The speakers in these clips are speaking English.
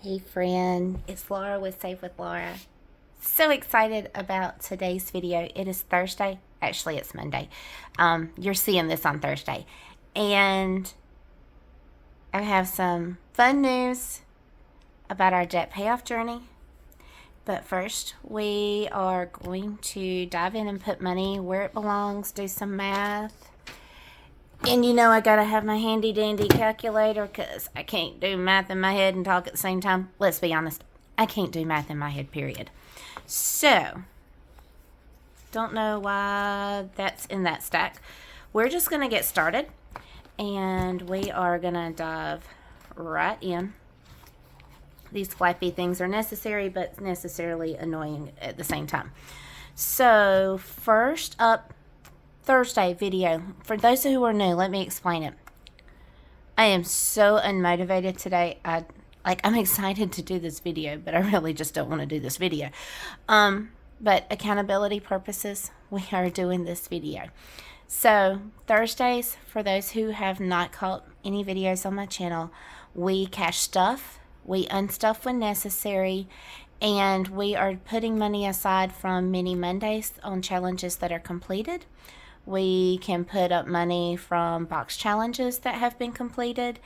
Hey friend, it's Laura with Save with Laura. So excited about today's video. It is Thursday. Actually, it's Monday. You're seeing this on Thursday. And I have some fun news about our debt payoff journey. But first, we are going to dive in and put money where it belongs, do some math. And you know I gotta have my handy dandy calculator because I can't do math in my head and talk at the same time. Let's be honest, I can't do math in my head, period. So, don't know why that's in that stack. We're just gonna get started and we are gonna dive right in. These flappy things are necessary but necessarily annoying at the same time. So, first up, Thursday video. For those who are new, let me explain it. I am so unmotivated today. I'm excited to do this video, but I really just don't want to do this video. But accountability purposes, we are doing this video. So Thursdays, for those who have not caught any videos on my channel, we cash stuff, we unstuff when necessary, and we are putting money aside from mini Mondays on challenges that are completed. We can put up money from box challenges that have been completed,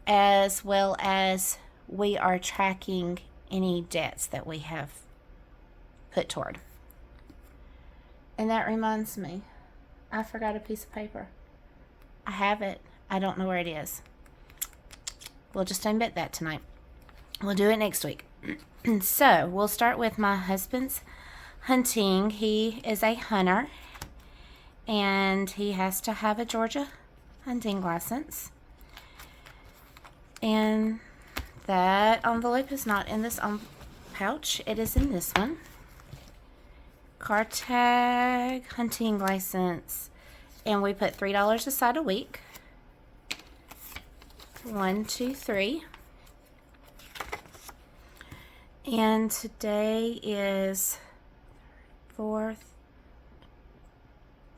as well as we are tracking any debts that we have put toward. And that reminds me, I forgot a piece of paper. I have it. I don't know where it is. We'll just omit that tonight. We'll do it next week. So we'll start with my husband's hunting. He is a hunter. And he has to have a Georgia hunting license. And that envelope is not in this pouch. It is in this one. Car tag, hunting license. And we put $3 aside a week. 1, 2, 3. And today is 4th.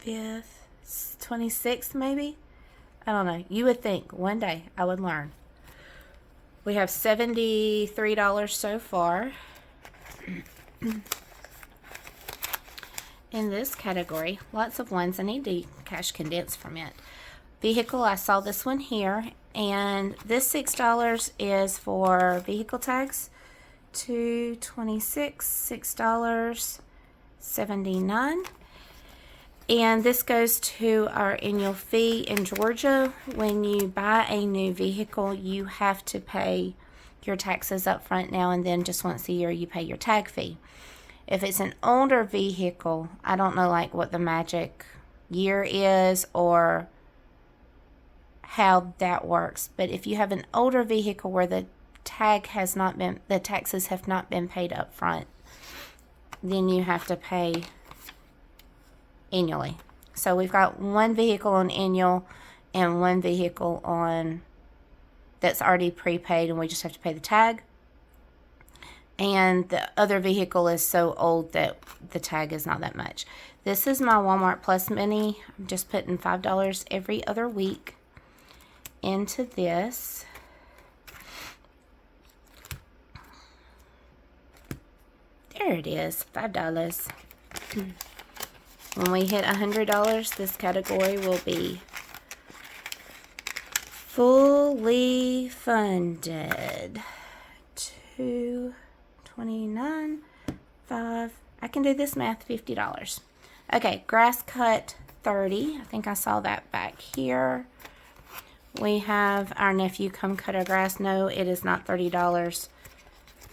5th, 26th maybe? I don't know. You would think one day I would learn. We have $73 so far. In this category, lots of ones. I need to cash condense from it. Vehicle, I saw this one here. And this $6 is for vehicle tags. $2.26, $6.79. And this goes to our annual fee in Georgia. When you buy a new vehicle, you have to pay your taxes up front now, and then just once a year you pay your tag fee. If it's an older vehicle, I don't know like what the magic year is or how that works. But if you have an older vehicle where the taxes have not been paid up front, then you have to pay annually. So we've got one vehicle on annual and one vehicle on that's already prepaid and we just have to pay the tag. And the other vehicle is so old that the tag is not that much. This is my Walmart Plus Mini. I'm just putting $5 every other week into this. There it is, $5. When we hit $100, this category will be fully funded. $2.29, $5. I can do this math, $50. Okay, grass cut, $30. I think I saw that back here. We have our nephew come cut our grass. No, it is not $30.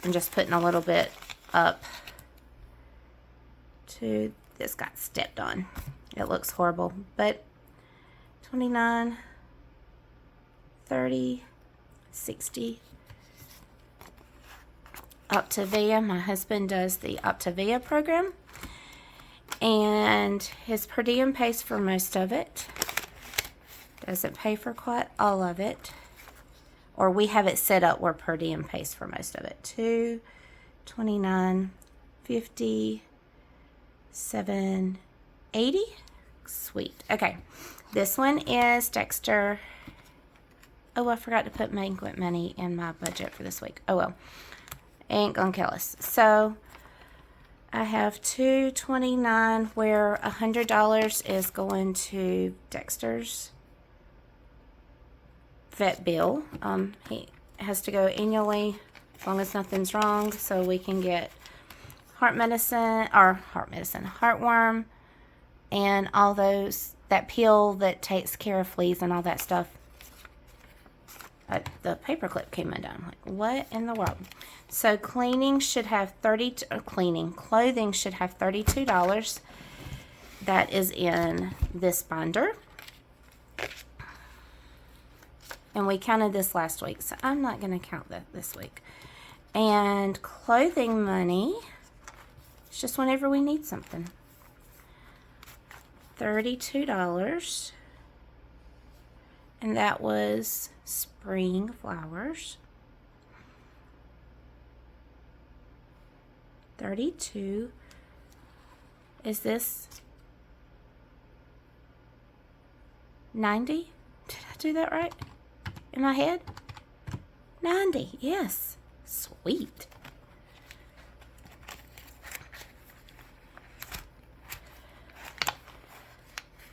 I'm just putting a little bit up to this got stepped on. It looks horrible, but 29, 30, 60. Optavia, my husband does the Optavia program, and his per diem pays for most of it. Doesn't pay for quite all of it, or we have it set up where per diem pays for most of it. 2, 29, 50, 780. Sweet. Okay, this one is Dexter Oh, I forgot to put banquet money in my budget for this week. Oh, well. Ain't gonna kill us. So, I have $229 where $100 is going to Dexter's vet bill. He has to go annually as long as nothing's wrong, so we can get heartworm, and all those, that pill that takes care of fleas and all that stuff. The paperclip came undone. Like, what in the world? So clothing should have $32. That is in this binder. And we counted this last week, so I'm not going to count that this week. And clothing money, it's just whenever we need something. $32. And that was spring flowers. 32. Is this 90? Did I do that right in my head? 90, yes. Sweet.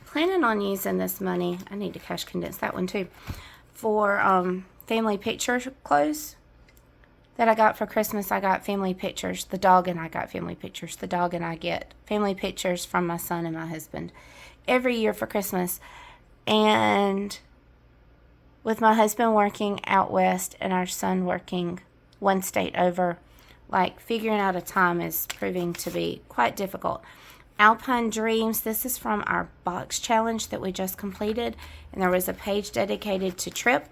Planning on using this money, I need to cash condense that one too, for family picture clothes that I got for Christmas. I got family pictures. The dog and I got family pictures. The dog and I get family pictures from my son and my husband every year for Christmas. And with my husband working out west and our son working one state over, like, figuring out a time is proving to be quite difficult. Alpine Dreams, this is from our box challenge that we just completed, and there was a page dedicated to trip.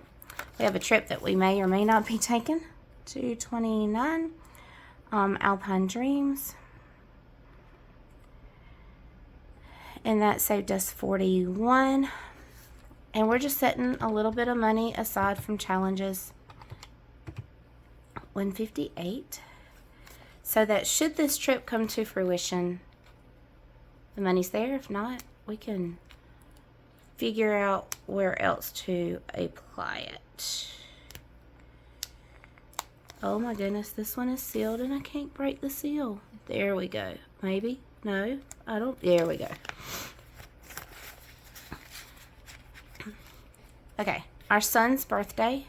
We have a trip that we may or may not be taking. $229. Alpine Dreams, and that saved us $41. And we're just setting a little bit of money aside from challenges. $158. So that should this trip come to fruition, the money's there. If not, we can figure out where else to apply it. Oh my goodness, this one is sealed and I can't break the seal. There we go. Maybe. No, I don't. There we go. Okay, our son's birthday.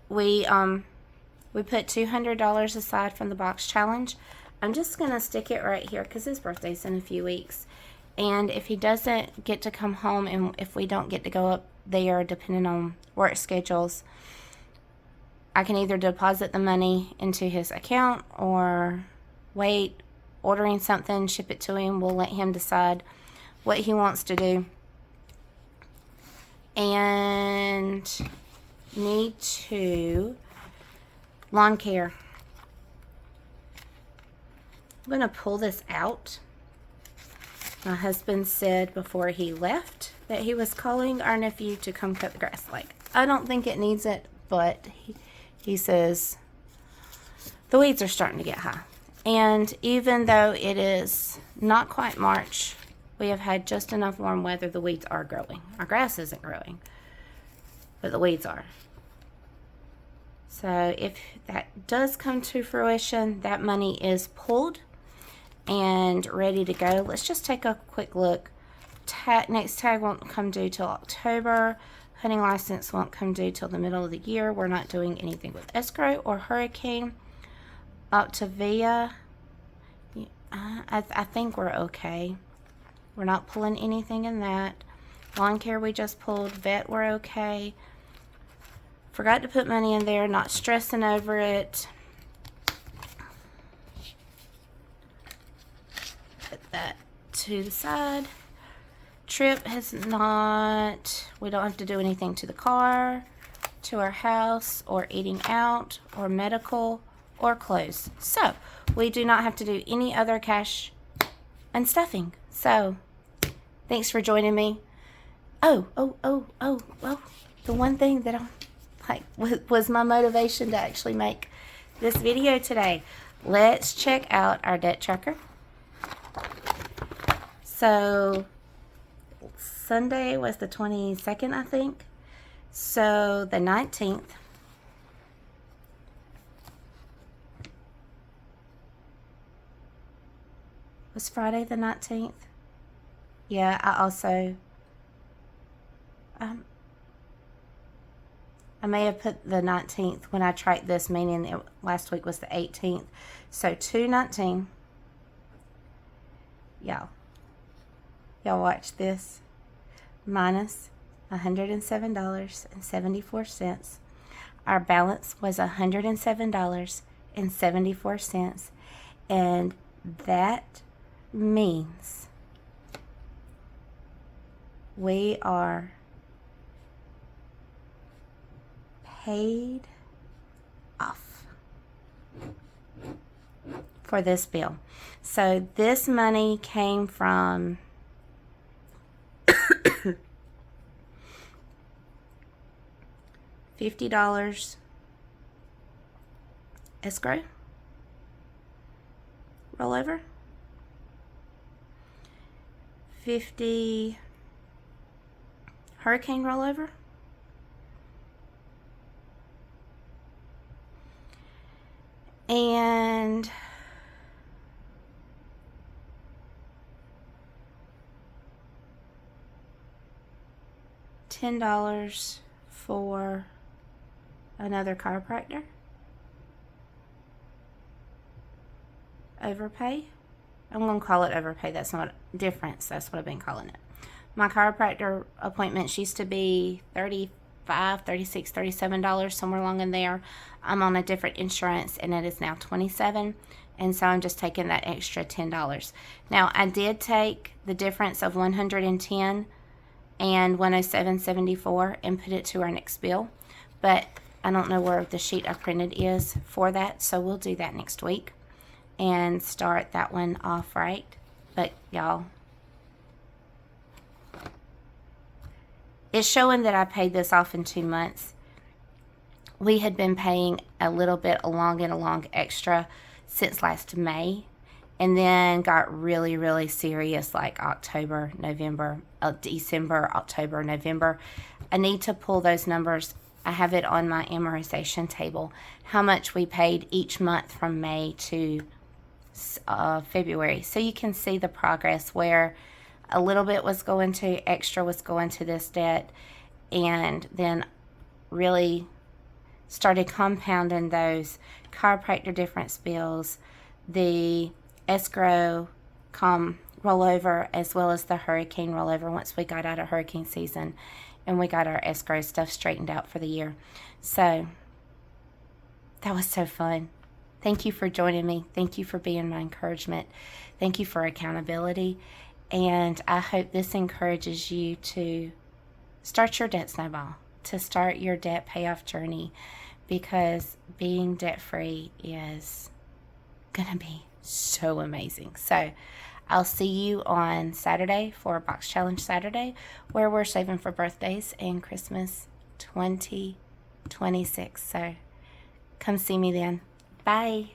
We put $200 aside from the box challenge. I'm just going to stick it right here because his birthday's in a few weeks. And if he doesn't get to come home, and if we don't get to go up there, depending on work schedules, I can either deposit the money into his account or wait, ordering something, ship it to him. We'll let him decide what he wants to do. And need to lawn care. I'm going to pull this out. My husband said before he left that he was calling our nephew to come cut the grass. Like, I don't think it needs it, but he says the weeds are starting to get high. And even though it is not quite March, we have had just enough warm weather, the weeds are growing. Our grass isn't growing, but the weeds are. So if that does come to fruition, that money is pulled and ready to go. Let's just take a quick look. Next tag won't come due till October. Hunting license won't come due till the middle of the year. We're not doing anything with escrow or hurricane. Optavia, I think we're okay. We're not pulling anything in that. Lawn care we just pulled. Vet, we're okay. Forgot to put money in there. Not stressing over it. Put that to the side. Trip has not, we don't have to do anything to the car, to our house, or eating out, or medical, or clothes. So, we do not have to do any other cash and stuffing. So, thanks for joining me. Oh, well, the one thing that was my motivation to actually make this video today. Let's check out our debt tracker. So, Sunday was the 22nd, I think. So the 19th was Friday the 19th. Yeah, I also I may have put the 19th when I tracked this, meaning last week was the 18th. So 2/19. Y'all watch this. Minus $107.74. Our balance was $107.74. And that means we are paid off for this bill. So this money came from $50 escrow rollover, $50 hurricane rollover, and $10 for another chiropractor overpay. I'm going to call it overpay. That's not difference. That's what I've been calling it. My chiropractor appointments used to be $35, $36, $37, somewhere along in there. I'm on a different insurance, and it is now $27, and so I'm just taking that extra $10. Now, I did take the difference of $110 and $107.74 and put it to our next bill, but I don't know where the sheet I printed is for that, so we'll do that next week and start that one off right. But y'all, it's showing that I paid this off in 2 months. We had been paying a little bit along extra since last May, and then got really, really serious like October, November, December, October, November. I need to pull those numbers. I have it on my amortization table, how much we paid each month from May to February. So you can see the progress where a little bit was going to, extra was going to this debt, and then really started compounding those chiropractor difference bills, the escrow rollover, as well as the hurricane rollover once we got out of hurricane season and we got our escrow stuff straightened out for the year. So that was so fun. Thank you for joining me. Thank you for being my encouragement. Thank you for accountability. And I hope this encourages you to start your debt snowball, to start your debt payoff journey, because being debt-free is going to be so amazing. So I'll see you on Saturday for Box Challenge Saturday, where we're saving for birthdays and Christmas 2026. So come see me then. Bye.